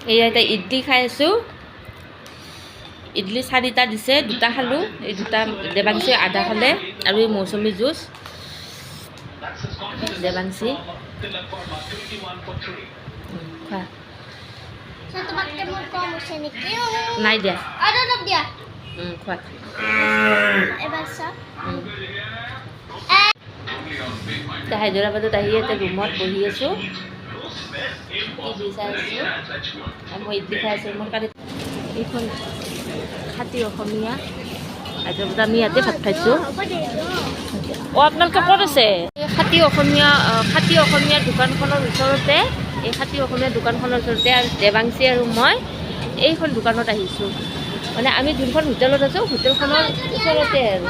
এয়া এতিয়া ইডলি খাই আছোঁ। ইডলি 4টা দিছে, 2টা খালোঁ। এই 2টা দেৱাংশী আধা খালে আৰু এই মৌচুমী জুচ দেৱাংশী খোৱা নাই দিয়া খোৱা হায়দৰাবাদত আহি এতিয়া ৰুমত বহি আছোঁ, টিভি চাই আছোঁ। মই ইডলি খাই আছোঁ। মোৰ কালি এইখন খাতি অসমীয়া হায়দৰাবাদত আমি ইয়াতে ভাত খাইছোঁ। আপোনালোকে ক'ত আছে? এই খাতি অসমীয়া দোকানখনৰ ওচৰতে, এই খাতি অসমীয়া দোকানখনৰ ওচৰতে আৰু দেৱাংশী আৰু মই এইখন দোকানত আহিছোঁ। মানে আমি যোনখন হোটেলত আছোঁ হোটেলখনৰ ওচৰতে আৰু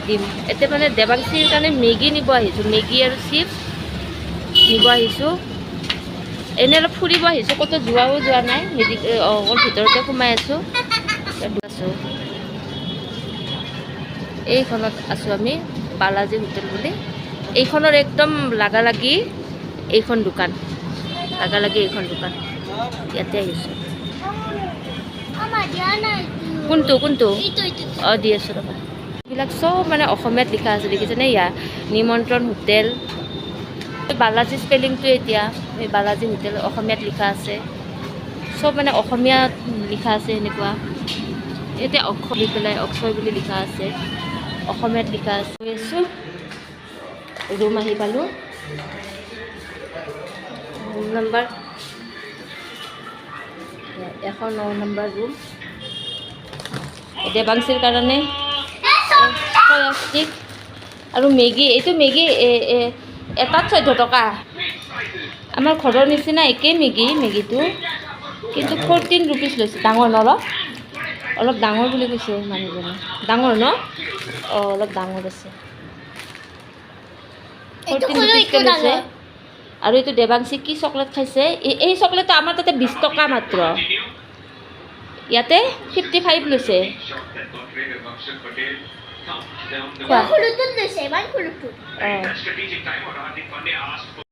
দিম। এতিয়া মানে দেৱাংশীৰ কাৰণে মেগী নিব আহিছোঁ, মেগী আৰু চিপছ নিব আহিছোঁ। এনেই অলপ ফুৰিব আহিছোঁ, ক'তো যোৱা নাই। অকল ভিতৰতে সোমাই আছোঁ। এইখনত আছোঁ আমি, বালাজী হোটেল বুলি। এইখনৰ একদম লাগালাগি এইখন দোকান, এইখন দোকান। ইয়াতে আহিছোঁ। কোনটো অঁ দি আছোঁ ৰ'বা। এইবিলাক চব মানে অসমীয়াত লিখা আছে, দেখিছেনে? ইয়াৰ নিমন্ত্ৰণ হোটেল, বালাজী স্পেলিংটো এতিয়া এই বালাজী হোটেল অসমীয়াত লিখা আছে। চব মানে অসমীয়াত লিখা আছে এনেকুৱা। এতিয়া অক্ষৰ দি পেলাই অক্ষয় বুলি লিখা আছে, অসমীয়াত লিখা আছে। গৈ আছোঁ, ৰুম আহি পালোঁ। Room number 109 number room. দেৱাংশীৰ কাৰণে ষ্টিক আৰু মেগী। এইটো মেগী এটাত 14 টকা। আমাৰ ঘৰৰ নিচিনা একেই মেগীটো, কিন্তু 14 ৰুপিজ লৈছে। ডাঙৰ ন অলপ ডাঙৰ বুলি কৈছে মানুহজনে। ডাঙৰ ন? অঁ অলপ ডাঙৰ আছে। 14 ৰুপিজকৈ লৈছে। আৰু এইটো দেৱাংশী কি চকলেট খাইছে? এই চকলেটটো আমাৰ তাতে 20 টকা মাত্ৰ, ইয়াতে 55 লৈছে। খোৱা।